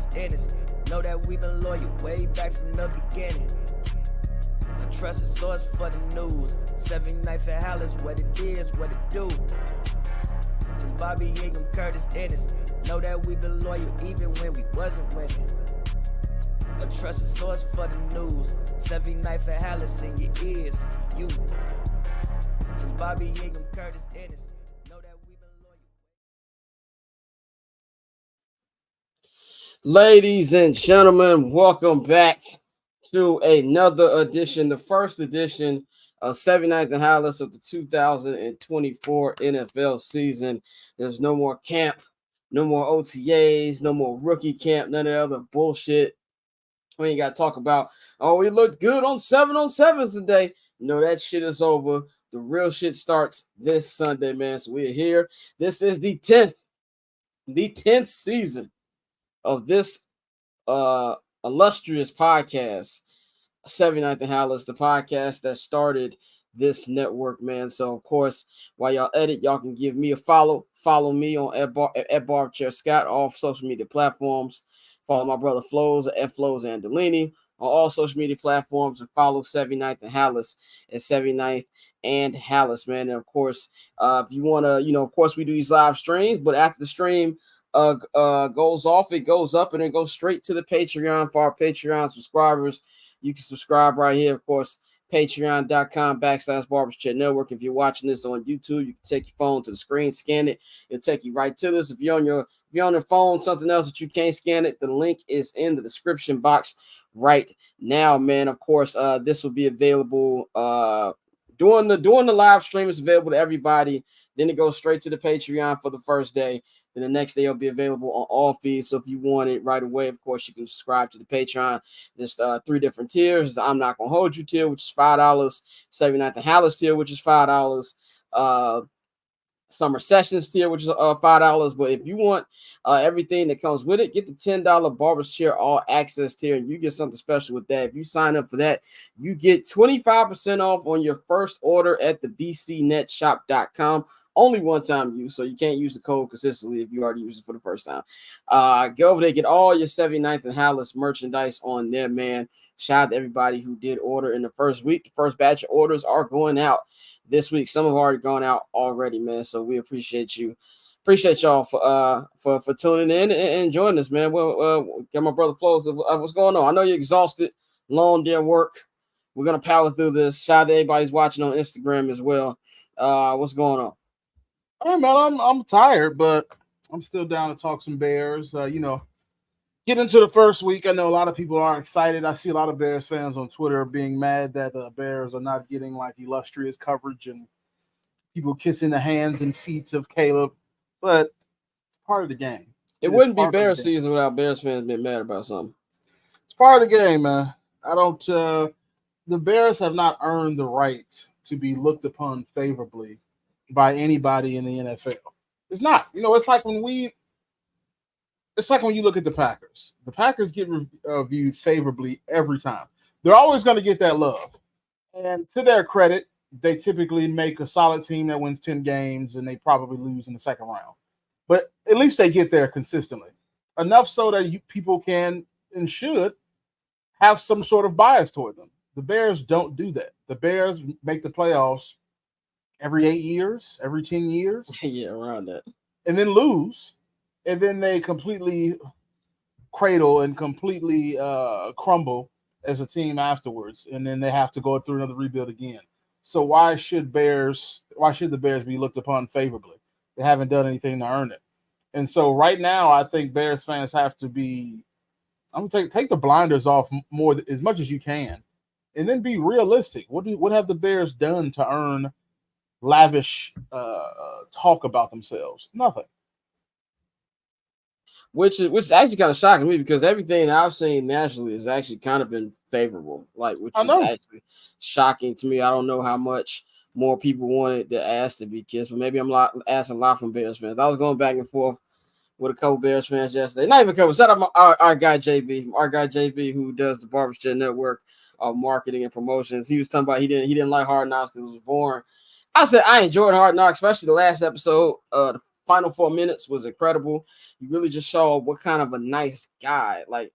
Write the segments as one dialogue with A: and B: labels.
A: Curtis Ennis. Know that we've been loyal way back from the beginning. A trusted source for the news. 79th Halas, what it is, what it do. Since Bobby Ingham, Curtis Ennis. Know that we've been loyal even when we wasn't winning. A trusted source for the news. 79th Halas in your ears, you. Since Bobby Ingham, Curtis Ennis. Know that we've been loyal.
B: Ladies and gentlemen, welcome back to another edition, the first edition of 79th Halas of the 2024 NFL season. There's no more camp, no more OTAs, no more rookie camp, none of that other bullshit. We ain't got to talk about, oh, we looked good on 7-on-7 today. No, that shit is over. The real shit starts this Sunday, man. So we're here. This is the 10th season of this illustrious podcast, 79th Halas, the podcast that started this network, man. So, of course, while y'all edit, y'all can give me a follow. Follow me on at Barbchair Scott, all social media platforms. Follow my brother Flows at Flows and Delaney on all social media platforms, and follow 79th Halas at 79th and Halas, man. And of course, if you want to, of course, we do these live streams, but after the stream goes off, it goes up, and it goes straight to the Patreon for our Patreon subscribers. You can subscribe right here, of course, patreon.com/Barbershop Network. If you're watching this on YouTube, you can take your phone to the screen, scan it. It'll take you right to this. If you're on your phone, something else that you can't scan it, the link is in the description box right now, man. Of course, this will be available during the live stream. It's available to everybody. Then it goes straight to the Patreon for the first day. And the next day it'll be available on all feeds. So if you want it right away, of course, you can subscribe to the Patreon. There's 3 different tiers. The I'm Not Gonna Hold You tier, which is $5. 79th Halas tier, which is $5. Summer Sessions tier, which is $5. But if you want everything that comes with it, get the $10 Barber's Chair All Access tier, and you get something special with that. If you sign up for that, you get 25% off on your first order at the bcnetshop.com. Only one-time use, so you can't use the code consistently if you already use it for the first time. Go over there, get all your 79th Halas merchandise on there, man. Shout out to everybody who did order in the first week. The first batch of orders are going out this week. Some have already gone out already, man. So we appreciate you. Appreciate y'all for tuning in and joining us, man. Well, got my brother Flows. What's going on? I know you're exhausted, long day at work. We're gonna power through this. Shout out to everybody who's watching on Instagram as well. What's going on?
C: All right, man. I'm tired, but I'm still down to talk some Bears. Get into the first week. I know a lot of people are excited. I see a lot of Bears fans on Twitter being mad that the Bears are not getting like illustrious coverage and people kissing the hands and feet of Caleb, but it's part of the game.
B: It wouldn't be Bears season without Bears fans being mad about something.
C: It's part of the game, man. The Bears have not earned the right to be looked upon favorably by anybody in the NFL. It's not. It's like when you look at the Packers. The Packers get viewed favorably every time. They're always going to get that love. And to their credit, they typically make a solid team that wins 10 games, and they probably lose in the second round. But at least they get there consistently. Enough so that people can and should have some sort of bias toward them. The Bears don't do that. The Bears make the playoffs every 8 years, every 10 years.
B: Yeah, around that.
C: And then lose. And then they completely cradle and completely crumble as a team afterwards. And then they have to go through another rebuild again. So why should the Bears be looked upon favorably? They haven't done anything to earn it. And so right now, I think Bears fans have to be, I'm going to take the blinders off as much as you can. And then be realistic. What have the Bears done to earn lavish talk about themselves? Nothing.
B: Which is actually kind of shocking me because everything I've seen nationally has actually kind of been favorable. Which is actually shocking to me. I don't know how much more people wanted the ass to be kissed, but maybe I'm asking a lot from Bears fans. I was going back and forth with a couple Bears fans yesterday. Not even a couple. Shout out our guy JB, who does the Barbershop Network marketing and promotions. He was talking about he didn't like Hard Knocks because it was boring. I said I enjoyed Hard Knocks, especially the last episode, the final 4 minutes was incredible. You really just saw what kind of a nice guy. Like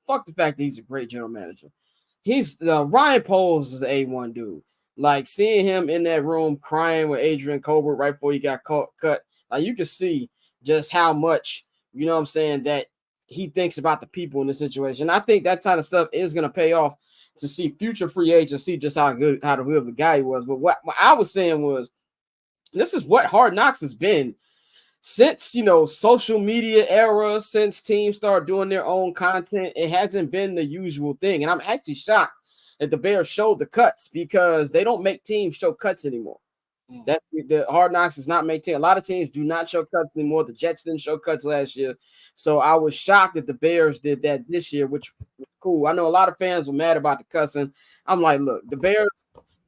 B: fuck the fact that he's a great general manager. He's Ryan Poles is the A1 dude. Like seeing him in that room crying with Adrian Colbert right before he got cut. Like you can see just how much, you know what I'm saying, that he thinks about the people in the situation. I think that kind of stuff is going to pay off to see future free agents see just how good of a guy he was. But what I was saying was, this is what Hard Knocks has been since, social media era, since teams start doing their own content. It hasn't been the usual thing. And I'm actually shocked that the Bears showed the cuts, because they don't make teams show cuts anymore. That's the Hard Knocks is not maintaining. A lot of teams do not show cuts anymore. The Jets didn't show cuts last year. So I was shocked that the Bears did that this year, which was cool. I know a lot of fans were mad about the cussing. I'm like, look, the Bears,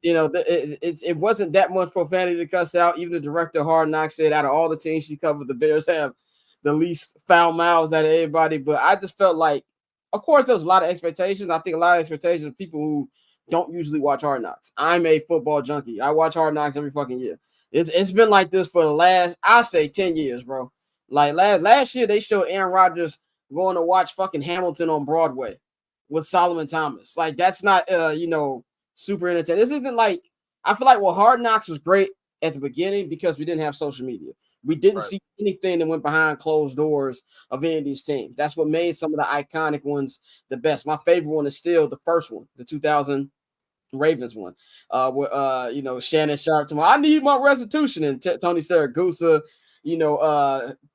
B: it wasn't that much profanity to cuss out. Even the director of Hard Knocks said out of all the teams she covered, the Bears have the least foul mouths out of everybody. But I just felt like, of course, there was a lot of expectations. I think a lot of expectations of people who don't usually watch Hard Knocks. I'm a football junkie. I watch Hard Knocks every fucking year. It's been like this for the last, I say, 10 years, bro. Like last year, they showed Aaron Rodgers going to watch fucking Hamilton on Broadway with Solomon Thomas. Like, that's not, super entertaining. This isn't like, I feel like, Hard Knocks was great at the beginning because we didn't have social media. We didn't see anything that went behind closed doors of any of these teams. That's what made some of the iconic ones the best. My favorite one is still the first one, the 2000 Ravens one, where Shannon Sharp tomorrow, I need my restitution, and Tony Saragusa,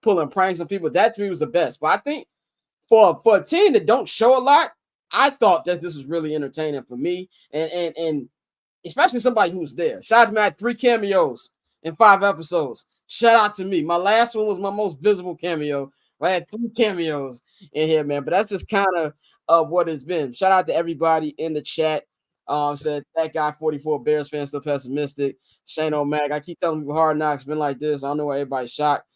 B: pulling pranks on people. That to me was the best. But I think for a team that don't show a lot, I thought that this was really entertaining for me, and especially somebody who's there. Shout out to me, I had 3 cameos in 5 episodes. Shout out to me. My last one was my most visible cameo. I had 3 cameos in here, man. But that's just kind of what it's been. Shout out to everybody in the chat. Said that guy 44 Bears fan still pessimistic. Shane O'Mac. I keep telling people Hard Knocks been like this. I don't know why everybody's shocked.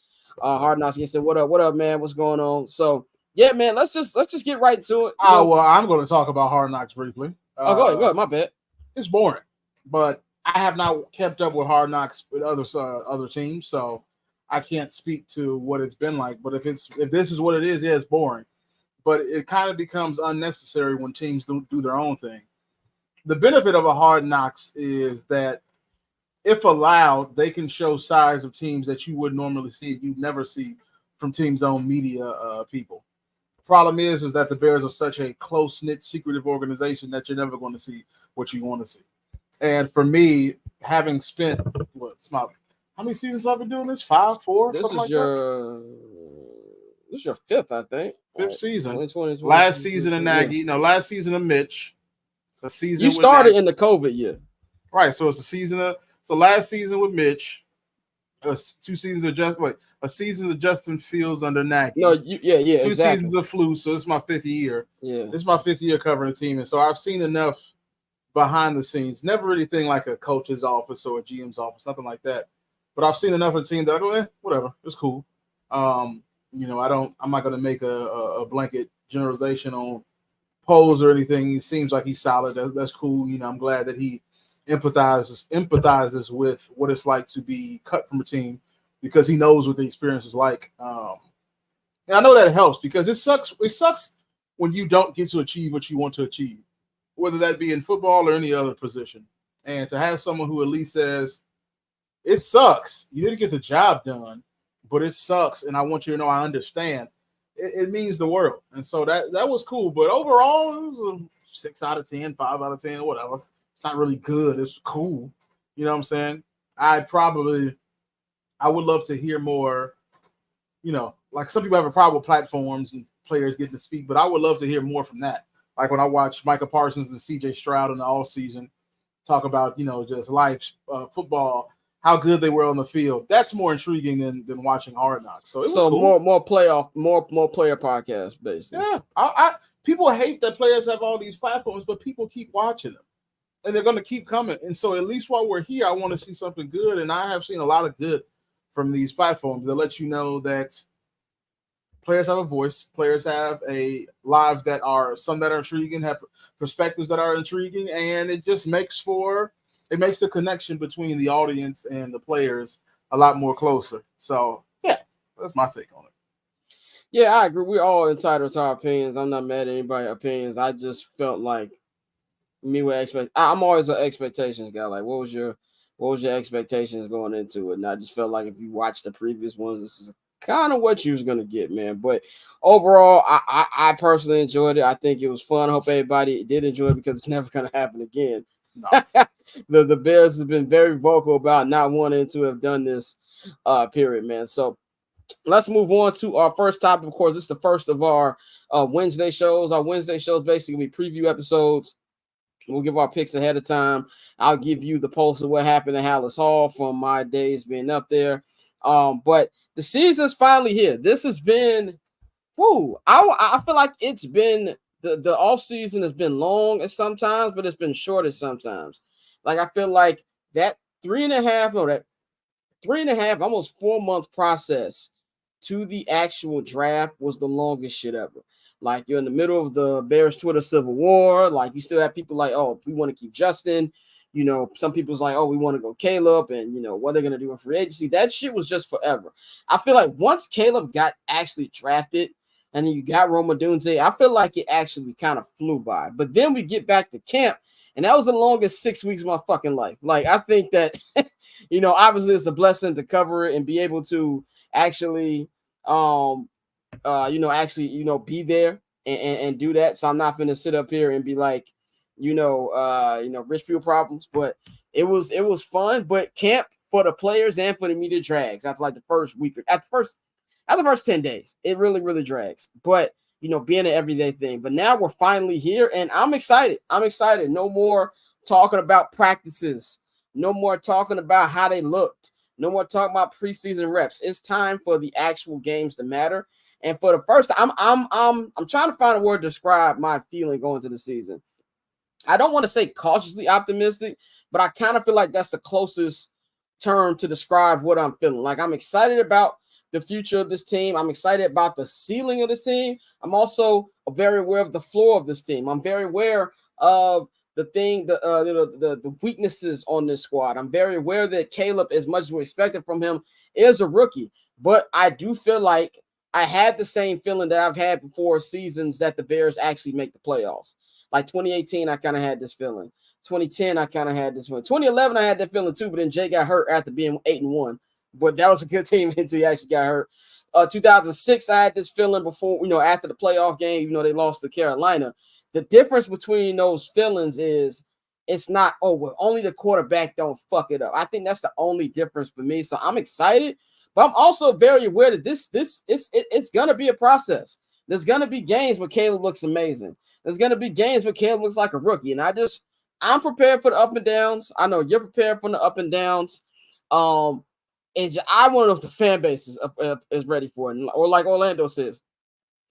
B: Hard Knocks. He said, "What up, man? What's going on?" So yeah, man. Let's just get right to it.
C: Well, I'm going to talk about Hard Knocks briefly.
B: Go ahead. My bad.
C: It's boring, but I have not kept up with Hard Knocks with other teams, so I can't speak to what it's been like. But if this is what it is, yeah, it's boring. But it kind of becomes unnecessary when teams do their own thing. The benefit of a Hard Knocks is that if allowed, they can show sides of teams that you would normally see, you'd never see from teams' own media people. Problem is that the Bears are such a close-knit, secretive organization that you're never going to see what you want to see. And for me, having spent how many seasons I've been doing this? 5, 4,
B: this
C: something
B: is
C: like
B: that. This is your 5th, I think.
C: 5th season.
B: 2020,
C: last season of Nagy. No, last season of Mitch. A season.
B: You started in the COVID year,
C: right? So it's last season with Mitch. 2 seasons of a season of Justin Fields under Nagy.
B: No, 2 exactly.
C: Seasons of Flu. So it's my 5th year.
B: Yeah,
C: this is my 5th year covering the team, and so I've seen enough behind the scenes. Never anything like a coach's office or a GM's office, nothing like that. But I've seen enough of the team that I go, whatever, it's cool. I'm not going to make a blanket generalization on Poles or anything. He seems like he's solid. That's cool. I'm glad that he empathizes with what it's like to be cut from a team, because he knows what the experience is like. And I know that helps, because it sucks. It sucks when you don't get to achieve what you want to achieve, whether that be in football or any other position. And to have someone who at least says, it sucks, you didn't get the job done, but it sucks, and I want you to know I understand. It means the world. And so that was cool. But overall, it was a 6 out of 10, 5 out of 10, whatever. It's not really good. It's cool. You know what I'm saying? I would love to hear more, like some people have a problem with platforms and players getting to speak, but I would love to hear more from that. Like when I watch Micah Parsons and CJ Stroud in the offseason talk about, just life, football, how good they were on the field. That's more intriguing than watching Hard Knocks. So it was cool. more
B: player podcasts, basically.
C: Yeah, people hate that players have all these platforms, but people keep watching them, and they're going to keep coming. And so at least while we're here, I want to see something good, and I have seen a lot of good from these platforms that let you know that players have a voice, players have a lives that are some that are intriguing, have perspectives that are intriguing, and it just makes the connection between the audience and the players a lot more closer. So yeah, That's my take on it.
B: Yeah, I agree. We're all entitled to our opinions. I'm not mad at anybody's opinions. I just felt like me with I'm always an expectations guy. Like, what was your expectations going into it? And I just felt like if you watch the previous ones, this is kind of what you was gonna get, man. But overall, I personally enjoyed it. I think it was fun. I hope everybody did enjoy it because it's never gonna happen again.
C: No.
B: The Bears have been very vocal about not wanting to have done this period, man. So let's move on to our first topic. Of course, this is the first of our Wednesday shows. Our Wednesday shows basically preview episodes. We'll give our picks ahead of time. I'll give you the pulse of what happened at Halas Hall from my days being up there. But the season's finally here. This has been, I feel like it's been, the off season has been long at sometimes, but it's been short at sometimes. Like, I feel like that 3.5, almost 4 month process to the actual draft was the longest shit ever. Like, you're in the middle of the Bears Twitter civil war. Like, you still have people like, oh, we want to keep Justin. You know, some people's like, oh, we want to go Caleb, and you know what they're gonna do in free agency. That shit was just forever. I feel like once Caleb got actually drafted, and then you got Rome Odunze, I feel like it actually kind of flew by. But then we get back to camp, and that was the longest 6 weeks of my fucking life. Like, I think that, you know, obviously it's a blessing to cover it and be able to actually, be there and do that. So I'm not going to sit up here and be like, rich people problems, but it was fun. But camp for the players and for the media drags after like the first week, after the first 10 days, it really, really drags. But, you know, being an everyday thing. But now we're finally here and I'm excited. No more talking about practices. No more talking about how they looked. No more talking about preseason reps. It's time for the actual games to matter. And for the first time, I'm trying to find a word to describe my feeling going to the season. I don't want to say cautiously optimistic, but I kind of feel like that's the closest term to describe what I'm feeling. Like, I'm excited about the future of this team. I'm excited about the ceiling of this team. I'm also very aware of the floor of this team. I'm very aware of the weaknesses on this squad. I'm very aware that Caleb, as much as we expected from him, is a rookie. But I do feel like I had the same feeling that I've had before seasons that the Bears actually make the playoffs. Like 2018, I kind of had this feeling. 2010, I kind of had this feeling. 2011, I had that feeling too, but then Jay got hurt after being 8-1. But that was a good team until he actually got hurt. 2006, I had this feeling before, after the playoff game, even though they lost to Carolina. The difference between those feelings is it's not, only the quarterback don't fuck it up. I think that's the only difference for me. So I'm excited, but I'm also very aware that it's going to be a process. There's going to be games where Caleb looks amazing. There's going to be games where Caleb looks like a rookie. And I'm prepared for the up and downs. I know you're prepared for the up and downs. And I want to know if the fan base is ready for it. Or like Orlando says,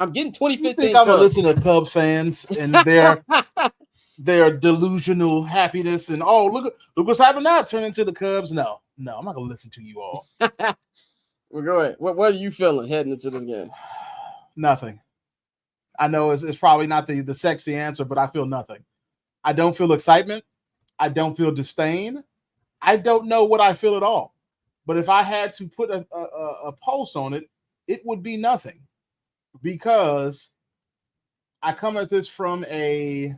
B: I'm getting 2015.
C: You think I'm going to listen to Cubs fans and their delusional happiness and, look what's happening now, turn into the Cubs? No, I'm not going to listen to you all.
B: Well, go ahead. What are you feeling heading into this game?
C: Nothing. I know it's probably not the sexy answer, but I feel nothing. I don't feel excitement. I don't feel disdain. I don't know what I feel at all. But if I had to put a pulse on it, it would be nothing. Because I come at this from the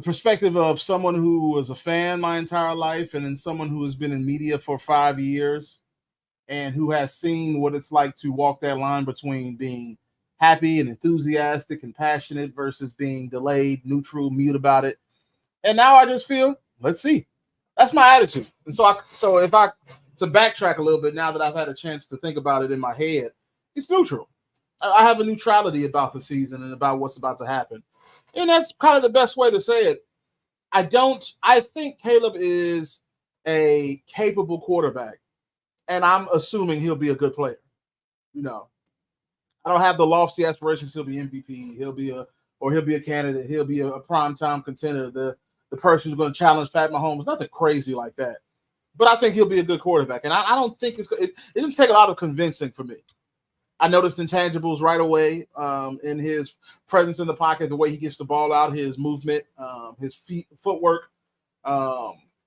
C: perspective of someone who was a fan my entire life and then someone who has been in media for 5 years and who has seen what it's like to walk that line between being happy and enthusiastic and passionate versus being delayed, neutral, mute about it. And now I just feel, let's see. That's my attitude. And so if I to backtrack a little bit now that I've had a chance to think about it in my head, it's neutral. I have a neutrality about the season and about what's about to happen. And that's kind of the best way to say it. I think Caleb is a capable quarterback. And I'm assuming he'll be a good player. I don't have the lofty aspirations he'll be MVP. He'll be a candidate. He'll be a primetime contender. The person who's going to challenge Pat Mahomes. Nothing crazy like that. But I think he'll be a good quarterback. And I don't think it doesn't take a lot of convincing for me. I noticed intangibles right away in his presence in the pocket, the way he gets the ball out, his movement, his footwork.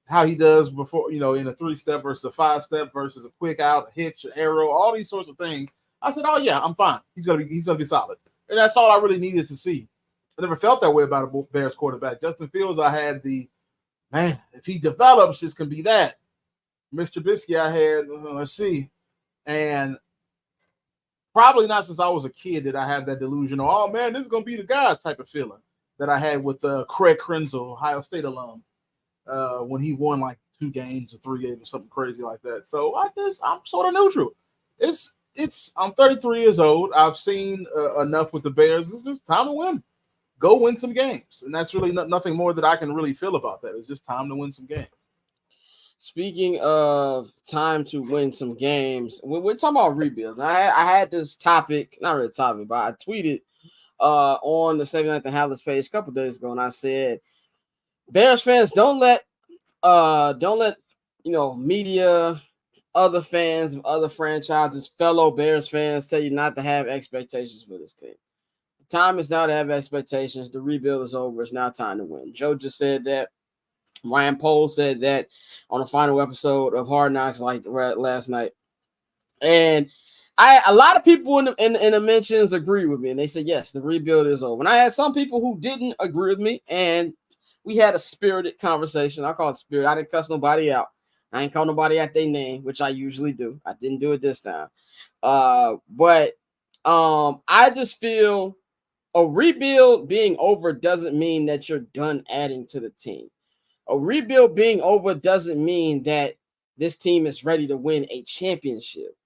C: how he does before, in a 3-step versus a 5-step versus a quick out, a hitch, an arrow, all these sorts of things. I said, oh yeah, I'm fine. He's gonna be solid. And that's all I really needed to see. I never felt that way about a Bears quarterback. Justin Fields, I had man, if he develops, this can be that. Mr. Trubisky, I had, let's see. And probably not since I was a kid did I have that delusion of, oh man, this is gonna be the guy type of feeling that I had with Craig Krenzel, Ohio State alum, when he won like 2 games or 3 games or something crazy like that. So I'm sort of neutral. I'm 33 years old. I've seen enough with the Bears. It's just time to win. Go win some games, and that's really nothing more that I can really feel about that. It's just time to win some games.
B: Speaking of time to win some games, we're talking about rebuild. I had this topic, not really a topic, but I tweeted on the 79th Halas page a couple days ago, and I said, Bears fans, don't let media, other fans of other franchises, fellow Bears fans tell you not to have expectations for this team. The time is now to have expectations. The rebuild is over. It's now time to win. Joe just said that. Ryan Poles said that on the final episode of Hard Knocks last night. And a lot of people in the mentions agree with me, and they said, yes, the rebuild is over. And I had some people who didn't agree with me, and we had a spirited conversation. I call it spirit. I didn't cuss nobody out. I ain't call nobody out their name, which I usually do. I didn't do it this time. But I just feel a rebuild being over doesn't mean that you're done adding to the team. A rebuild being over doesn't mean that this team is ready to win a championship.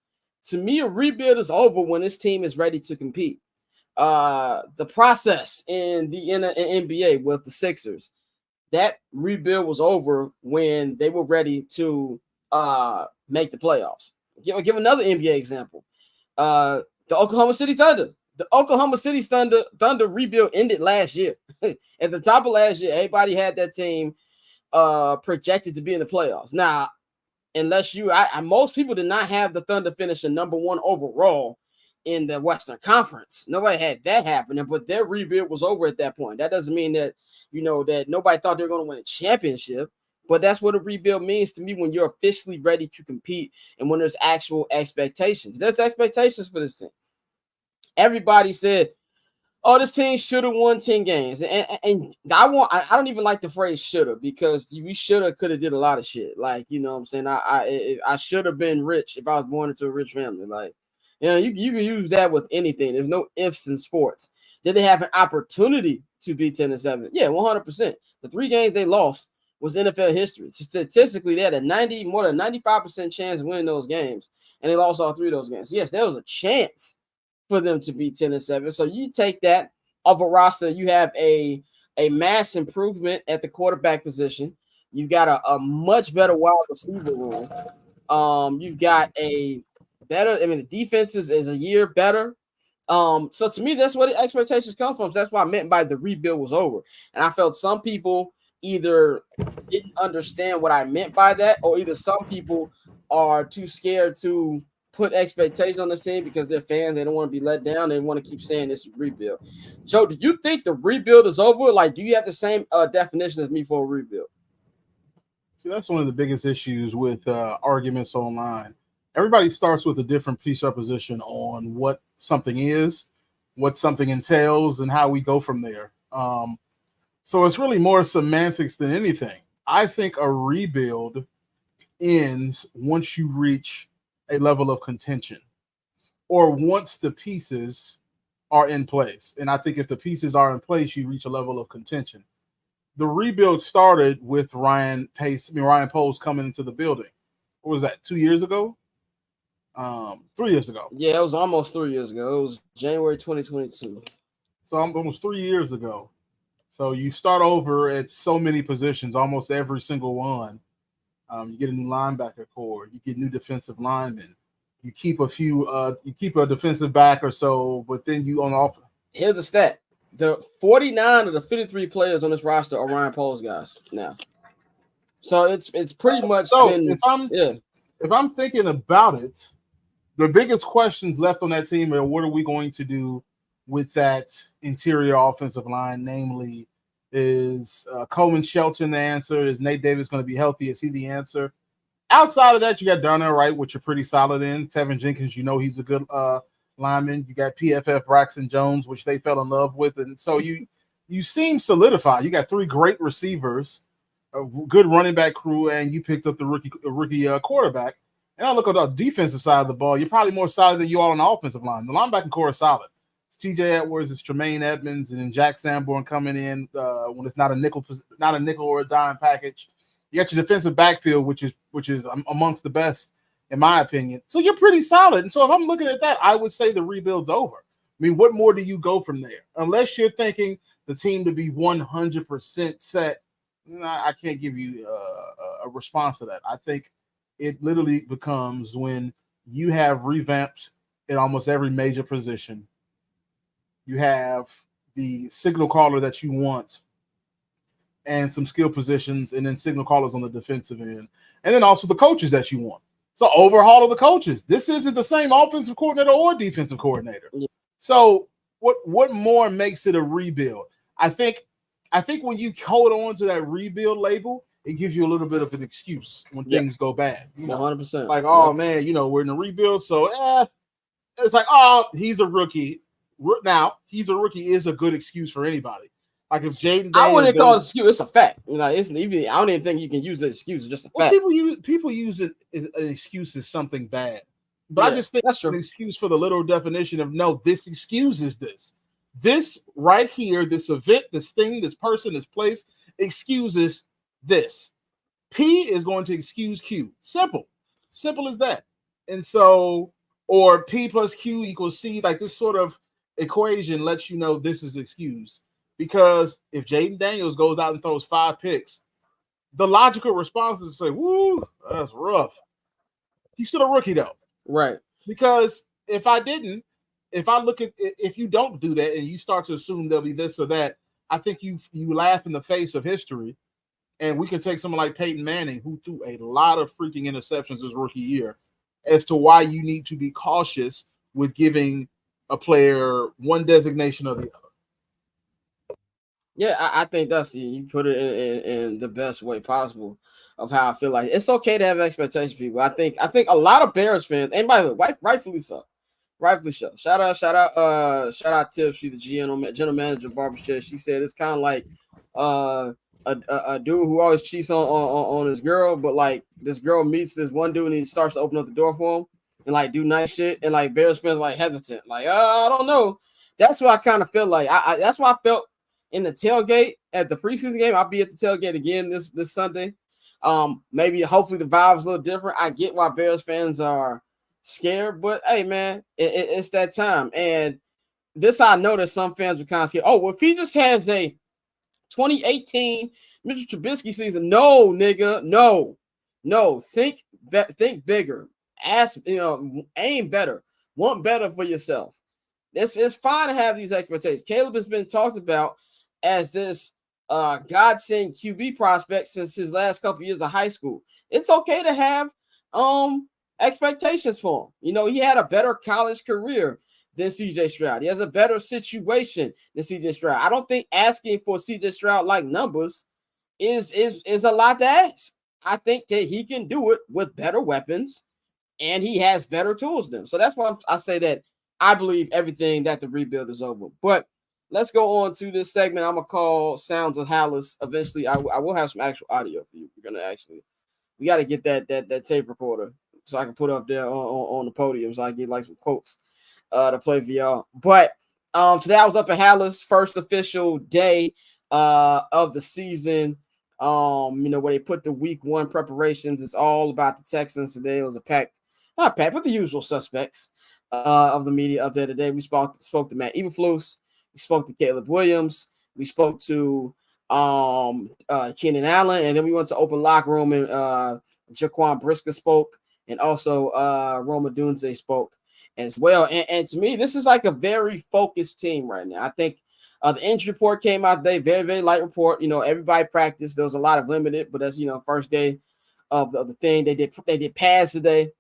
B: To me, a rebuild is over when this team is ready to compete. The process in the NBA with the Sixers, that rebuild was over when they were ready to make the playoffs. Give another NBA example. The Oklahoma City Thunder. The Oklahoma City Thunder rebuild ended last year. At the top of last year, everybody had that team projected to be in the playoffs. Now, unless most people did not have the Thunder finish the number 1 overall in the Western Conference. Nobody had that happening, but their rebuild was over at that point. That doesn't mean that, that nobody thought they were going to win a championship, but that's what a rebuild means to me when you're officially ready to compete and when there's actual expectations. There's expectations for this team. Everybody said, oh, this team should have won 10 games. And I don't even like the phrase shoulda, because we shoulda, coulda did a lot of shit. Like, you know what I'm saying? I should have been rich if I was born into a rich family. Like, you can use that with anything. There's no ifs in sports. Did they have an opportunity to be 10-7? Yeah, 100%. The 3 games they lost was NFL history. Statistically, they had more than 95% chance of winning those games, and they lost all 3 of those games. Yes, there was a chance for them to be 10-7. So you take that off a roster, you have a mass improvement at the quarterback position. You've got a much better wide receiver room. You've got a better, the defense is a year better. So to me, that's where the expectations come from. So that's what I meant by the rebuild was over. And I felt some people either didn't understand what I meant by that, or either some people are too scared to put expectations on this team because they're fans. They don't want to be let down. They want to keep saying this is rebuild. Joe, do you think the rebuild is over? Like, do you have the same definition as me for a rebuild?
C: See, that's one of the biggest issues with arguments online. Everybody starts with a different presupposition on what something is, what something entails, and how we go from there. So it's really more semantics than anything. I think a rebuild ends once you reach a level of contention, or once the pieces are in place. And I think if the pieces are in place, you reach a level of contention. The rebuild started with Ryan Poles coming into the building. What was that, 2 years ago? 3 years ago.
B: Yeah, it was almost 3 years ago. It was January 2022.
C: So almost 3 years ago. So you start over at so many positions, almost every single one. You get a new linebacker core. You get new defensive linemen. You keep a defensive back or so, but then you on off.
B: Here's the stat: the 49 of the 53 players on this roster are Ryan Poles guys now. So it's pretty much been.
C: If I'm thinking about it, the biggest questions left on that team are what are we going to do with that interior offensive line, namely Is Coleman Shelton the answer? Is Nate Davis going to be healthy? Is he the answer? Outside of that, you got Darnell Wright, which you're pretty solid in. Tevin Jenkins, he's a good lineman. You got PFF Braxton Jones, which they fell in love with. And so you seem solidified. You got 3 great receivers, a good running back crew, and you picked up the rookie quarterback. And I look at the defensive side of the ball, you're probably more solid than you are on the offensive line. The linebacking core is solid. It's TJ Edwards, it's Tremaine Edmonds, and then Jack Sanborn coming in when it's not a nickel or a dime package. You got your defensive backfield, which is amongst the best, in my opinion. So you're pretty solid. And so if I'm looking at that, I would say the rebuild's over. I mean, what more do you go from there? Unless you're thinking the team to be 100% set, I can't give you a response to that. I think it literally becomes when you have revamped in almost every major position. You have the signal caller that you want and some skill positions, and then signal callers on the defensive end, and then also the coaches that you want. So overhaul of the coaches. This isn't the same offensive coordinator or defensive coordinator. Yeah. So what more makes it a rebuild? I think when you hold on to that rebuild label, it gives you a little bit of an excuse when things go bad.
B: 100%.
C: Like, oh man, we're in a rebuild, so it's like, oh, he's a rookie. Now, he's a rookie is a good excuse for anybody. Like if Jaden Daniels,
B: I wouldn't call it an excuse. It's a fact. It's even. I don't even think you can use the excuse. It's just a fact.
C: People use it as an excuse as something bad, but I just think that's an excuse for the literal definition of no. This excuses this. This right here, this event, this thing, this person, this place excuses this. P is going to excuse Q. Simple as that. And so, or P plus Q equals C. Like this sort of equation lets you know this is excused. Because if Jaden Daniels goes out and throws 5 picks, the logical response is to say, woo, that's rough. He's still a rookie, though.
B: Right.
C: Because if you don't do that and you start to assume there'll be this or that, I think you laugh in the face of history. And we can take someone like Peyton Manning, who threw a lot of freaking interceptions his rookie year, as to why you need to be cautious with giving a player one designation or the other.
B: Yeah, I think that's you put it in the best way possible of how I feel like it's okay to have expectations, people. I think a lot of Bears fans, and by the way, rightfully so. Shout out Tiff. She's the general manager of Barbershop. She said it's kind of like a dude who always cheats on his girl, but like this girl meets this one dude and he starts to open up the door for him and like do nice shit, and like Bears fans like hesitant, like I don't know. That's what I kind of feel like. That's what I felt in the tailgate at the preseason game. I'll be at the tailgate again this Sunday. Maybe hopefully the vibe's a little different. I get why Bears fans are scared, but hey man, it's that time. And this I know that some fans are kind of scared. Oh, well, if he just has a 2018 Mitchell Trubisky season, no, nigga, no. Think bigger. Aim better. Want better for yourself. It's fine to have these expectations. Caleb has been talked about as this godsend QB prospect since his last couple years of high school. It's okay to have expectations for him. He had a better college career than CJ Stroud. He has a better situation than CJ Stroud. I don't think asking for CJ Stroud like numbers is a lot to ask. I think that he can do it with better weapons and he has better tools than them. So that's why I say that I believe everything that the rebuild is over. But let's go on to this segment I'm going to call Sounds of Halas. Eventually, I will have some actual audio for you. We got to get that tape recorder so I can put up there on the podium so I get like some quotes to play for y'all. But today I was up at Halas, first official day of the season. Where they put the week 1 preparations. It's all about the Texans today. It was not packed, but the usual suspects of the media up there today. We spoke to Matt Eberflus. We spoke to Caleb Williams. We spoke to Keenan Allen, and then we went to open locker room and Jaquan Brisker spoke, and also Roma Dunze spoke as well. And to me, this is like a very focused team right now. I think the injury report came out today, very, very light report. Everybody practiced. There was a lot of limited, but that's first day of the thing. They did pads today.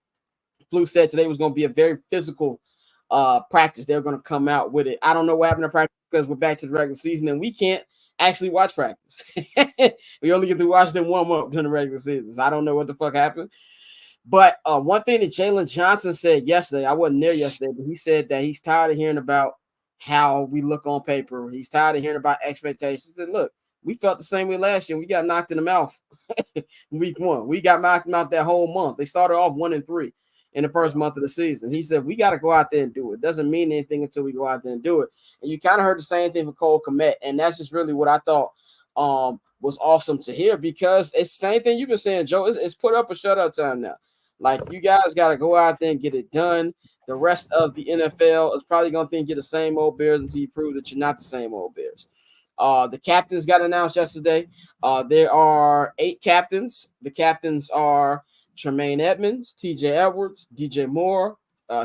B: Flu said today was going to be a very physical practice. They're going to come out with it. I don't know what happened to practice because we're back to the regular season and we can't actually watch practice. We only get to watch them warm up during the regular season. So I don't know what the fuck happened. But one thing that Jalen Johnson said yesterday, I wasn't there yesterday, but he said that he's tired of hearing about how we look on paper. He's tired of hearing about expectations. He said, look, we felt the same way last year. We got knocked in the mouth week 1. We got knocked out that whole month. They started off 1-3 in the first month of the season. He said, we got to go out there and do it. Doesn't mean anything until we go out there and do it. And you kind of heard the same thing for Cole Kmet. And that's just really what I thought was awesome to hear, because it's the same thing you've been saying, Joe. It's put up or shut up time now. Like, you guys got to go out there and get it done. The rest of the NFL is probably going to think you're the same old Bears until you prove that you're not the same old Bears. The captains got announced yesterday. There are 8 captains. The captains are Tremaine Edmonds, TJ Edwards, DJ Moore,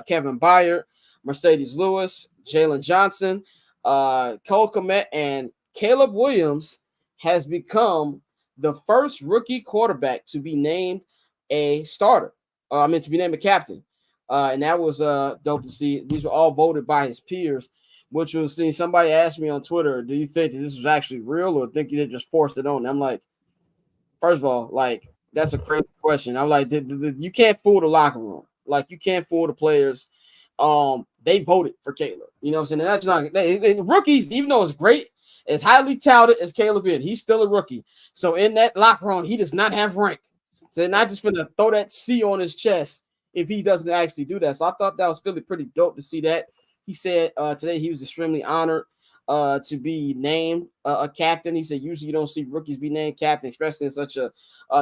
B: Kevin Byard, Mercedes Lewis, Jalen Johnson, Cole Kmet, and Caleb Williams has become the first rookie quarterback to be named a starter. To be named a captain. And that was dope to see. These were all voted by his peers, which was seeing. Somebody asked me on Twitter, do you think that this was actually real, or think they just forced it on? And I'm like, first of all, like, that's a crazy question. I'm like, you can't fool the locker room. Like, you can't fool the players. They voted for Caleb. You know what I'm saying? And that's not rookies, even though it's great, as highly touted as Caleb is, he's still a rookie. So in that locker room, he does not have rank. So they're not just going to throw that C on his chest if he doesn't actually do that. So I thought that was really pretty dope to see that. He said today he was extremely honored to be named a captain. He said usually you don't see rookies be named captain, especially in such a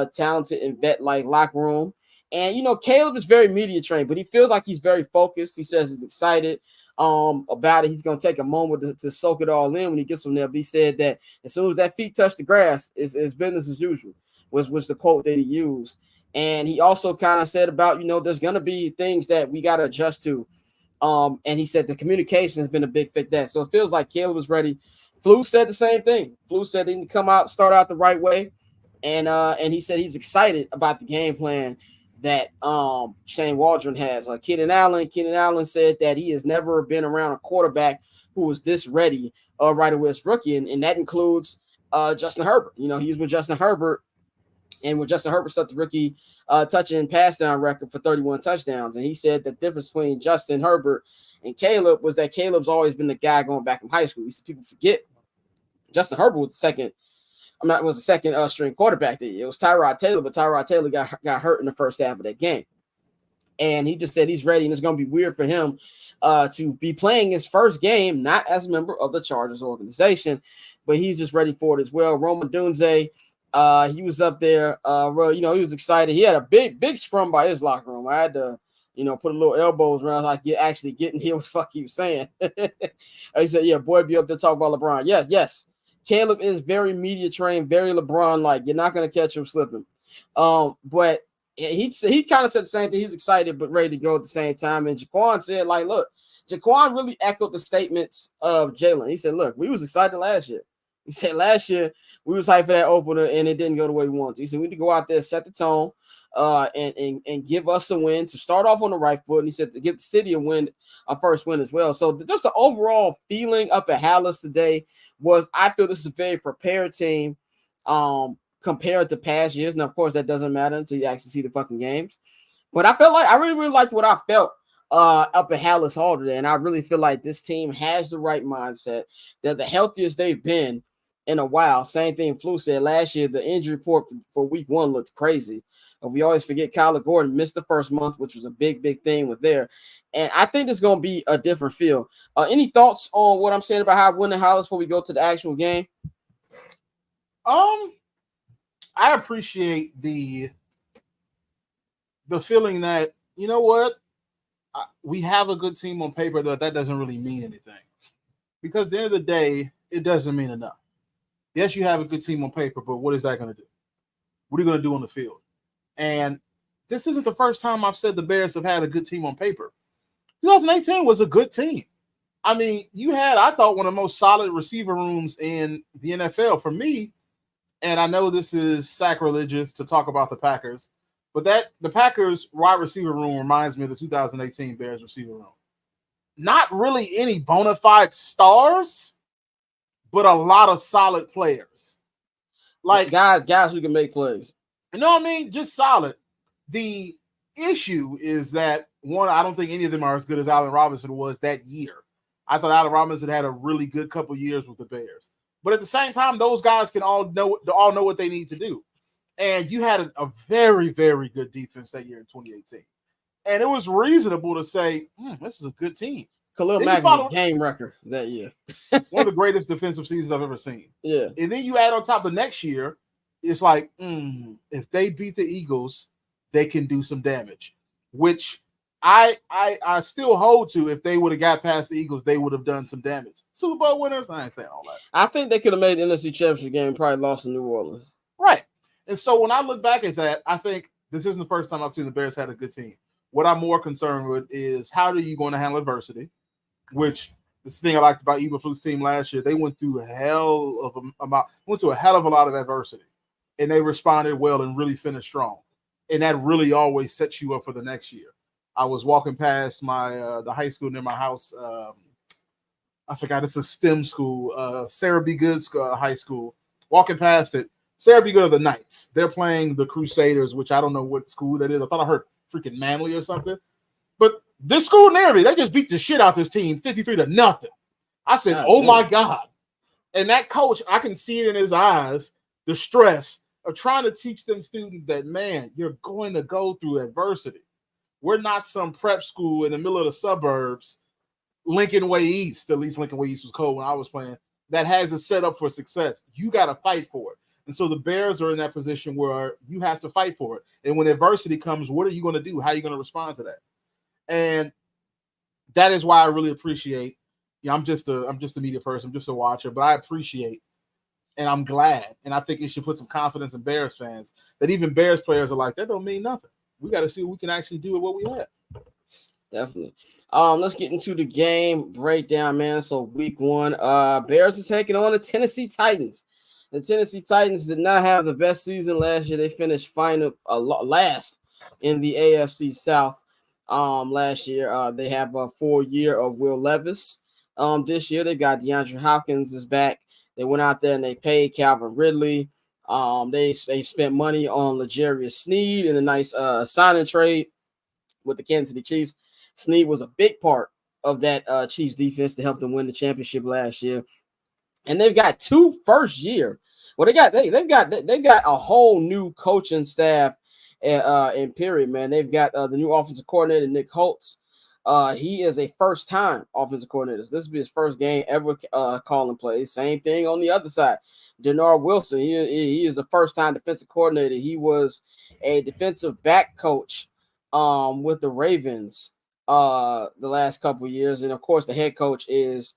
B: talented and vet-like locker room. And, Caleb is very media trained, but he feels like he's very focused. He says he's excited about it. He's going to take a moment to soak it all in when he gets from there. But he said that as soon as that feet touch the grass, it's business as usual. Was the quote that he used. And he also kind of said about, there's going to be things that we got to adjust to. And he said the communication has been a big fit that. So it feels like Caleb was ready. Flu said the same thing. Flu said he didn't come out, start out the right way. And he said he's excited about the game plan that Shane Waldron has. Like Keenan Allen said that he has never been around a quarterback who was this ready right away as rookie. And that includes Justin Herbert. He's with Justin Herbert. And when Justin Herbert set the rookie touchdown and pass down record for 31 touchdowns. And he said the difference between Justin Herbert and Caleb was that Caleb's always been the guy going back from high school. People forget Justin Herbert was the second string quarterback that year. It was Tyrod Taylor, but Tyrod Taylor got hurt in the first half of that game. And he just said he's ready, and it's going to be weird for him to be playing his first game, not as a member of the Chargers organization, but he's just ready for it as well. Roma Dunze, he was up there. He was excited. He had a big scrum by his locker room. I had to, put a little elbows around like actually getting here what the fuck he was saying. He said, yeah, boy, be up there talking about LeBron. Yes. Caleb is very media trained, very LeBron-like. You're not going to catch him slipping. But he kind of said the same thing. He's excited but ready to go at the same time. And Jaquan said, like, look, Jaquan really echoed the statements of Jalen. He said, look, we was excited last year. He said last year we was hyped for that opener and it didn't go the way we wanted. He said we need to go out there, set the tone, and give us a win to start off on the right foot. And he said to give the city a first win as well. So just the overall feeling up at Halas today was I feel this is a very prepared team compared to past years. Now, of course, that doesn't matter until you actually see the fucking games. But I felt like I really, really liked what I felt up at Halas Hall today. And I really feel like this team has the right mindset. They're the healthiest they've been in a while. Same thing Flu said last year. The injury report for week 1 looked crazy. We always forget Kyler Gordon missed the first month, which was a big thing with there. And I think it's going to be a different feel. Any thoughts on what I'm saying about how winning Halas before we go to the actual game?
C: I appreciate the feeling that, you know what, we have a good team on paper, that doesn't really mean anything. Because at the end of the day, it doesn't mean enough. Yes, you have a good team on paper, but what is that going to do? What are you going to do on the field? And this isn't the first time I've said the Bears have had a good team on paper. 2018 was a good team. I mean, you had, I thought, one of the most solid receiver rooms in the NFL for me. And I know this is sacrilegious to talk about the Packers, but the Packers wide receiver room reminds me of the 2018 Bears receiver room. Not really any bona fide stars, but a lot of solid players. Like
B: guys who can make plays.
C: You know what I mean? Just solid. The issue is that, one, I don't think any of them are as good as Allen Robinson was that year. I thought Allen Robinson had a really good couple years with the Bears. But at the same time, those guys can all know what they need to do. And you had a very, very good defense that year in 2018. And it was reasonable to say, this is a good team.
B: Khalil Mack was a game record that year.
C: One of the greatest defensive seasons I've ever seen.
B: Yeah.
C: And then you add on top the next year, it's like, if they beat the Eagles, they can do some damage, which I still hold to. If they would have got past the Eagles, they would have done some damage. Super Bowl winners, I ain't saying all that.
B: I think they could have made the NFC Championship game and probably lost to New Orleans.
C: Right. And so when I look back at that, I think this isn't the first time I've seen the Bears had a good team. What I'm more concerned with is how are you going to handle adversity, which this thing I liked about Eberflus' team last year. They went through a hell of a lot of adversity, and they responded well and really finished strong. And that really always sets you up for the next year. I was walking past the high school near my house. I forgot, it's a STEM school, Sarah B. Good High School. Walking past it, Sarah B. Good are the Knights. They're playing the Crusaders, which I don't know what school that is. I thought I heard freaking Manly or something. But this school near me, they just beat the shit out this team 53-0. I said, my God. And that coach, I can see it in his eyes, the stress of trying to teach them students that, man, you're going to go through adversity. We're not some prep school in the middle of the suburbs, Lincoln Way East. At least Lincoln Way East was cold when I was playing. That has a setup for success. You got to fight for it. And so the Bears are in that position where you have to fight for it. And when adversity comes, what are you going to do? How are you going to respond to that? And that is why I really appreciate. I'm just a media person, I'm just a watcher, but I appreciate and I'm glad. And I think it should put some confidence in Bears fans that even Bears players are like, that don't mean nothing. We got to see what we can actually do with what we have.
B: Definitely. Let's get into the game breakdown, man. So week 1, Bears are taking on the Tennessee Titans. The Tennessee Titans did not have the best season last year. They finished last in the AFC South last year. They have a 4-year of Will Levis. This year they got DeAndre Hopkins is back. They went out there and they paid Calvin Ridley. They spent money on L'Jarius Sneed in a nice signing trade with the Kansas City Chiefs. Sneed was a big part of that Chiefs defense to help them win the championship last year. And they've got 2 first-year. Well, they've got a whole new coaching staff in period, man. They've got the new offensive coordinator, Nick Holtz. He is a first-time offensive coordinator. This will be his first game ever calling plays. Same thing on the other side. Denard Wilson, he is a first-time defensive coordinator. He was a defensive back coach with the Ravens the last couple of years. And, of course, the head coach is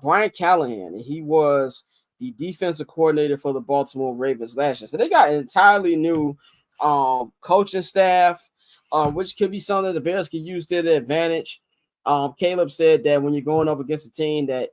B: Brian Callahan. And he was the defensive coordinator for the Baltimore Ravens last year. So they got an entirely new coaching staff, which could be something the Bears could use to their advantage. Caleb said that when you're going up against a team that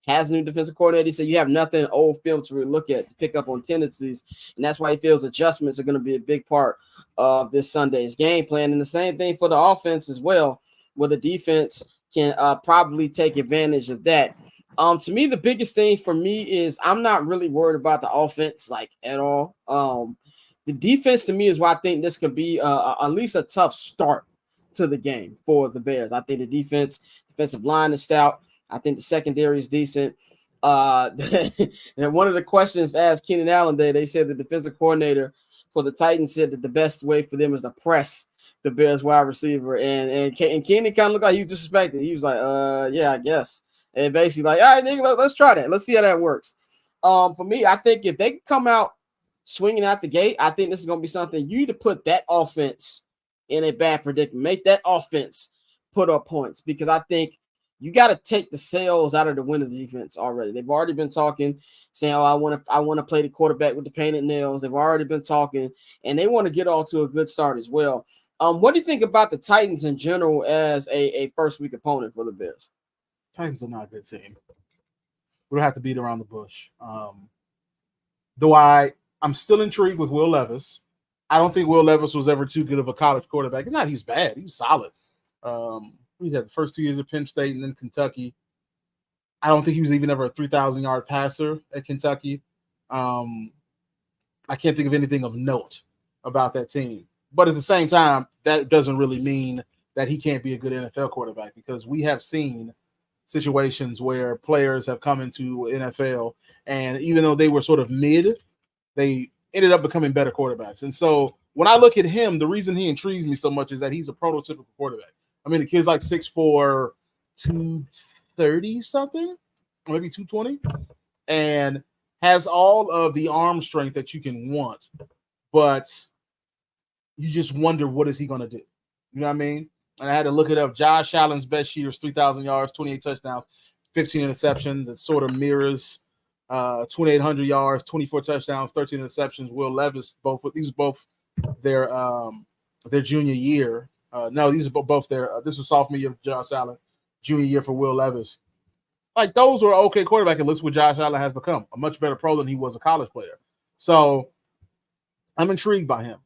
B: has a new defensive coordinator, he said you have nothing old film to really look at to pick up on tendencies, and that's why he feels adjustments are going to be a big part of this Sunday's game plan. And the same thing for the offense as well, where the defense can probably take advantage of that. To me, the biggest thing for me is I'm not really worried about the offense like at all. The defense to me is why I think this could be at least a tough start to the game for the Bears. I think the defensive line is stout. I think the secondary is decent. And one of the questions asked Keenan Allen Day, they said the defensive coordinator for the Titans said that the best way for them is to press the Bears wide receiver. And Keenan kind of looked like he was disrespected. He was like, yeah, I guess. And basically like, all right, nigga, let's try that. Let's see how that works. For me, I think if they come out swinging out the gate, I think this is going to be something you need to put that offense in a bad predicament. Make that offense put up points, because I think you got to take the sails out of the winning defense already. They've already been talking, saying, "Oh, I want to play the quarterback with the painted nails." They've already been talking, and they want to get off to a good start as well. What do you think about the Titans in general as a first week opponent for the Bears?
C: Titans are not a good team. We don't have to beat around the bush. Though I'm still intrigued with Will Levis. I don't think Will Levis was ever too good of a college quarterback. It's not he was bad. He was solid. He's had the first 2 years at Penn State and then Kentucky. I don't think he was even ever a 3,000-yard passer at Kentucky. I can't think of anything of note about that team. But at the same time, that doesn't really mean that he can't be a good NFL quarterback, because we have seen situations where players have come into NFL, and even though they were sort of mid, they ended up becoming better quarterbacks. And so when I look at him, the reason he intrigues me so much is that he's a prototypical quarterback. I mean, the kid's like 6'4", 230 something, maybe 220, and has all of the arm strength that you can want, but you just wonder, what is he going to do? You know what I mean? And I had to look it up. Josh Allen's best year is 3,000 yards, 28 touchdowns, 15 interceptions. It sort of mirrors 2,800 yards, 24 touchdowns, 13 interceptions. Will Levis, these are both their junior year. No, these are both their. This was sophomore year of Josh Allen, junior year for Will Levis. Like, those were okay quarterback, and looks what Josh Allen has become, a much better pro than he was a college player. So I'm intrigued by him.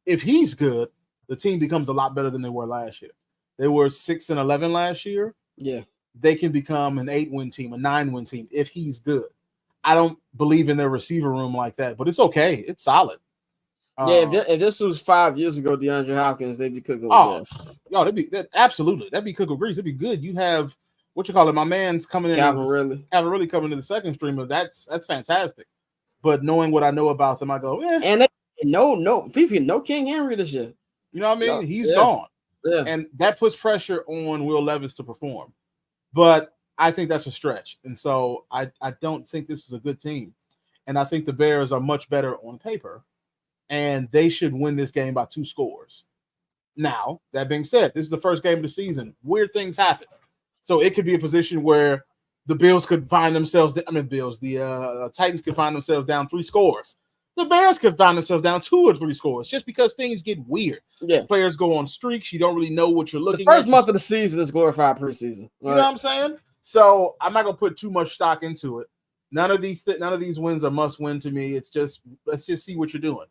C: If he's good, the team becomes a lot better than they were last year. They were 6-11 last year.
B: Yeah.
C: They can become an 8-win team, a 9-win team if he's good. I don't believe in their receiver room like that, but it's okay. It's solid.
B: Yeah, if this was 5 years ago, DeAndre Hopkins, they'd be cooking.
C: Absolutely. That'd be cooking grease. It'd be good. You have my man's coming in. Calvin Ridley coming to the second streamer. That's fantastic. But knowing what I know about them, I go,
B: And no King Henry this year.
C: You know what I mean? No, he's gone.
B: Yeah.
C: And that puts pressure on Will Levis to perform. But I think that's a stretch. And so I don't think this is a good team. And I think the Bears are much better on paper. And they should win this game by 2 scores. Now, that being said, this is the first game of the season. Weird things happen. So it could be a position where the Bills could find themselves – the Titans could find themselves down 3 scores. The Bears could find themselves down 2 or 3 scores just because things get weird.
B: Yeah.
C: Players go on streaks. You don't really know what you're looking
B: at. The first month of the season is glorified preseason.
C: Right? You know what I'm saying? So I'm not going to put too much stock into it. None of these wins are must win to me. It's just, let's just see what you're doing.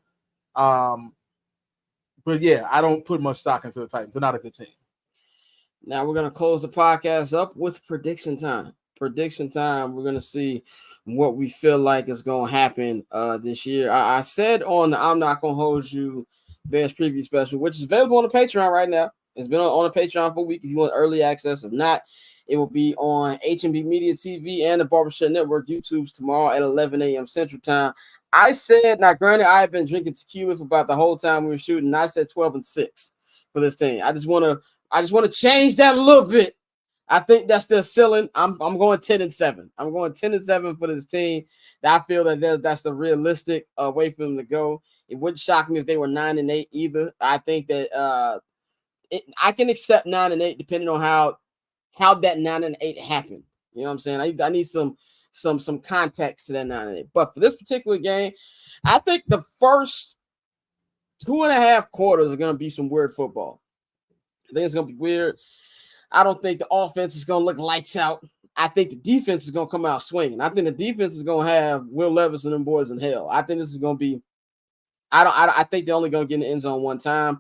C: But yeah, I don't put much stock into the Titans. They're not a good team.
B: Now we're going to close the podcast up with prediction time. We're going to see what we feel like is going to happen this year. I said on the I'm Not Going to Hold You Bears preview special, which is available on the Patreon right now. It's been on the Patreon for a week if you want early access. If not, it will be on HMB Media TV and the Barbershop Network YouTubes tomorrow at 11 a.m. Central Time. I said, now granted, I've been drinking tequila for about the whole time we were shooting, and I said 12-6 for this team. I just want to change that a little bit. I think that's their ceiling. I'm going 10-7. I'm going 10-7 for this team. I feel that that's the realistic way for them to go. It wouldn't shock me if they were 9-8 either. I think that I can accept 9-8 depending on how that 9-8 happened. You know what I'm saying? I need some context to that 9-8. But for this particular game, I think the first 2.5 quarters are going to be some weird football. I think it's going to be weird. I don't think the offense is going to look lights out. I think the defense is going to come out swinging. I think the defense is going to have Will Levis and them boys in hell. I think this is going to be – I think they're only going to get in the end zone one time.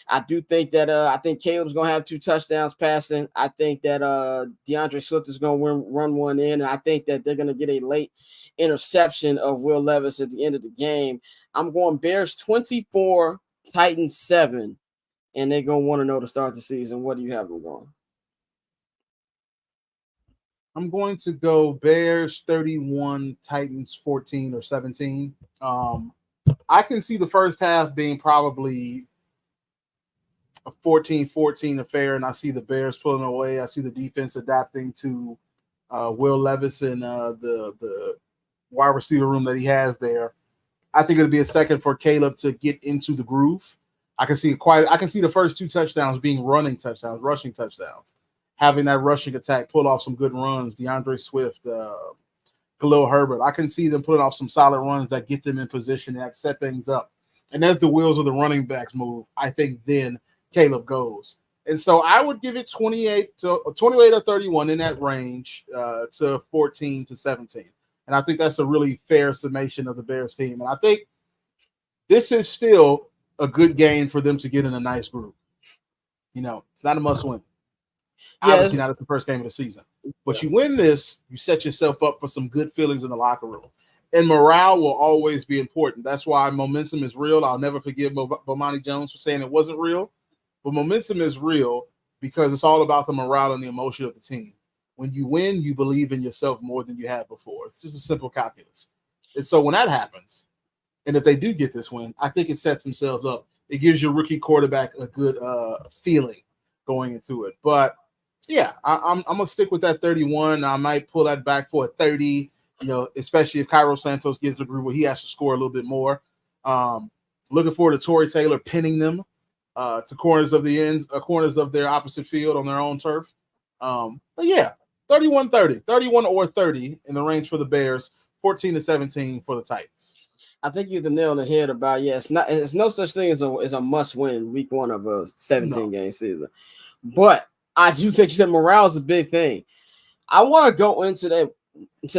B: I do think that I think Caleb's going to have 2 touchdowns passing. I think that DeAndre Swift is going to run one in. And I think that they're going to get a late interception of Will Levis at the end of the game. I'm going Bears 24, Titans 7, and they're going to 1-0 to start the season. What do you have them going?
C: I'm going to go Bears 31, Titans 14 or 17. I can see the first half being probably a 14-14 affair, and I see the Bears pulling away. I see the defense adapting to Will Levis and the wide receiver room that he has there. I think it'll be a second for Caleb to get into the groove. I can see the first 2 touchdowns being rushing touchdowns. Having that rushing attack pull off some good runs, DeAndre Swift, Khalil Herbert. I can see them putting off some solid runs that get them in position and that set things up. And as the wheels of the running backs move, I think then Caleb goes. And so I would give it 28 or 31 in that range to 14 to 17. And I think that's a really fair summation of the Bears team. And I think this is still a good game for them to get in a nice group. You know, it's not a must win. Obviously, not as the first game of the season. But you win this, you set yourself up for some good feelings in the locker room. And morale will always be important. That's why momentum is real. I'll never forgive Bomani Jones for saying it wasn't real. But momentum is real because it's all about the morale and the emotion of the team. When you win, you believe in yourself more than you have before. It's just a simple calculus. And so when that happens, and if they do get this win, I think it sets themselves up. It gives your rookie quarterback a good feeling going into it. But yeah, I'm gonna stick with that 31. I might pull that back for a 30. Especially if Cairo Santos gets the groove where he has to score a little bit more. Looking forward to Torrey Taylor pinning them to corners of their opposite field on their own turf. But yeah, 31-30, 31 or 30 in the range for the Bears, 14-17 for the Titans.
B: I think you hit the nail on the head about it's no such thing as a must win week one of a 17-game season. But I do think you said morale is a big thing. I want to go into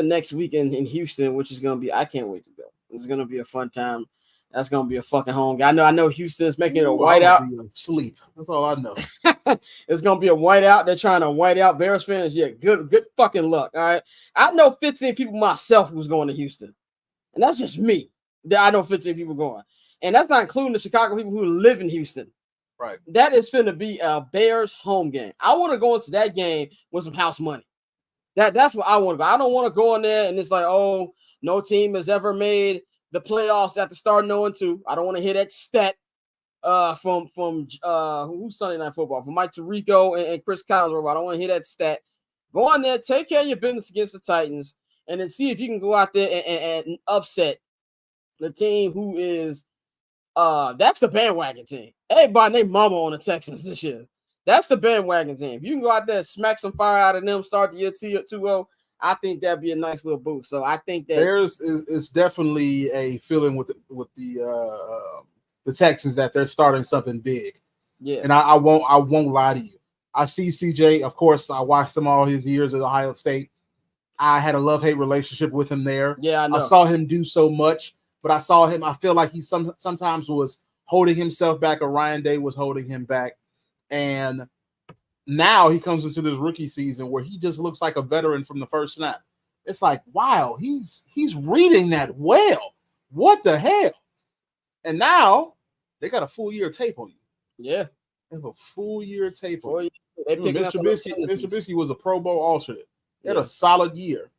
B: next weekend in Houston, which is going to be, I can't wait to go. It's going to be a fun time. That's going to be a fucking home game. I know Houston's making it a whiteout.
C: Sleep. That's all I know.
B: It's going to be a whiteout. They're trying to white out Bears fans. Yeah, good fucking luck. All right. I know 15 people myself who's going to Houston. And that's just me. I know 15 people going. And that's not including the Chicago people who live in Houston.
C: Right.
B: That is going to be a Bears home game. I want to go into that game with some house money. That's what I want to go. I don't want to go in there and it's like, oh, no team has ever made the playoffs at the start 0-2. I don't want to hear that stat from who's Sunday Night Football, from Mike Tirico and Chris Collinsworth. I don't want to hear that stat. Go on there, take care of your business against the Titans, and then see if you can go out there and upset the team who is that's the bandwagon team. Everybody named Mama on the Texans this year. That's the bandwagon team. If you can go out there and smack some fire out of them, start the year 2-0, I think that'd be a nice little boost. So I think that
C: Bears is definitely a feeling with the Texans that they're starting something big.
B: Yeah.
C: And I won't lie to you. I see CJ. Of course, I watched him all his years at Ohio State. I had a love-hate relationship with him there.
B: Yeah, I know.
C: I saw him do so much, but I feel like he sometimes was holding himself back, or Ryan Day was holding him back. And now he comes into this rookie season where he just looks like a veteran from the first snap. It's like, wow, he's reading that well. What the hell? And now they got a full year tape on you.
B: Yeah.
C: They have a full year tape on you.
B: Mr.
C: Trubisky was a Pro Bowl alternate. He had a solid year.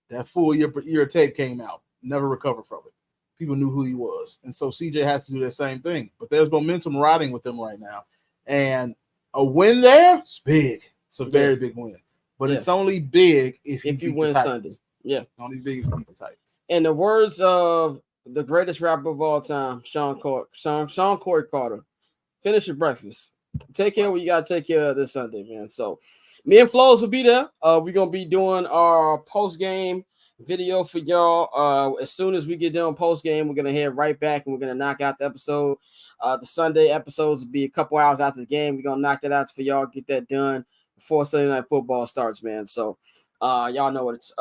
C: That full year tape came out. Never recovered from it. People knew who he was. And so CJ has to do that same thing. But there's momentum riding with them right now. And a win there, it's big. It's a very big win. But it's only big if you win Sunday.
B: Yeah.
C: Only big if you beat the Titans.
B: In the words of the greatest rapper of all time, Sean Corey Carter, finish your breakfast. Take care of what you got to take care of this Sunday, man. So me and Flows will be there. We're going to be doing our post-game video for y'all. As soon as we get done post-game, we're going to head right back and we're going to knock out the episode. The Sunday episodes will be a couple hours after the game. We're going to knock that out for y'all, get that done before Sunday Night Football starts, man. So y'all know what it's,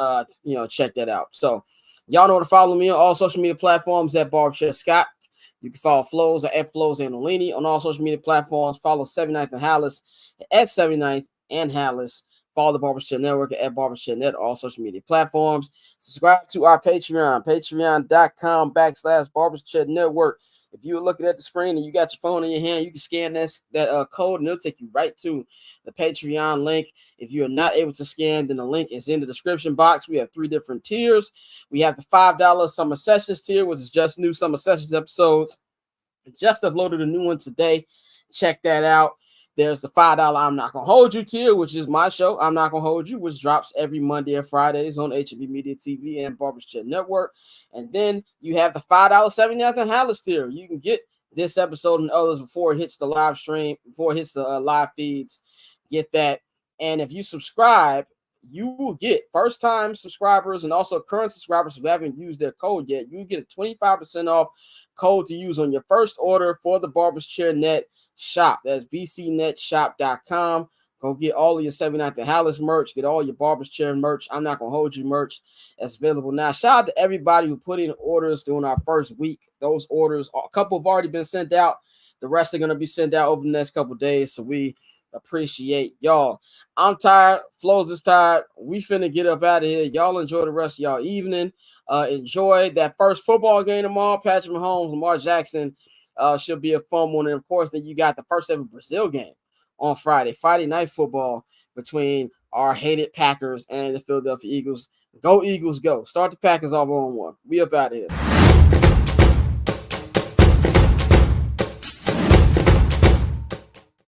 B: check that out. So y'all know to follow me on all social media platforms at Barbershop Scott. You can follow Flows at Flows Anolini on all social media platforms. Follow 79th and Halas at 79th and Halas. Follow the Barbershop Network at Barbershop Net, all social media platforms. Subscribe to our Patreon, patreon.com/Barbershop Network. If you're looking at the screen and you got your phone in your hand, you can scan that code and it'll take you right to the Patreon link. If you're not able to scan, then the link is in the description box. We have 3 different tiers. We have the $5 Summer Sessions tier, which is just new Summer Sessions episodes. I just uploaded a new one today. Check that out. There's the $5 I'm Not Gonna Hold You tier, which is my show, I'm Not Gonna Hold You, which drops every Monday and Fridays on HB Media TV and Barbershop Network. And then you have the $5 79th and Halas tier. You can get this episode and others before it hits the live stream, before it hits the live feeds. Get that. And if you subscribe, you will get first-time subscribers and also current subscribers who haven't used their code yet. You get a 25% off code to use on your first order for the Barbershop Net shop. That's bcnetshop.com. Go get all of your 79th and Halas merch. Get all your Barbershop merch. I'm Not Gonna Hold You merch. That's available now. Shout out to everybody who put in orders during our first week. Those orders, a couple have already been sent out. The rest are going to be sent out over the next couple of days. So we Appreciate y'all. I'm tired. Flows is tired. We finna get up out of here. Y'all enjoy the rest of y'all evening. Enjoy that first football game tomorrow. Patrick Mahomes, Lamar Jackson should be a fun one. And of course, then you got the first ever Brazil game on Friday night football between our hated Packers and the Philadelphia Eagles. Go Eagles, go. Start the Packers off 1-1. We up out of here.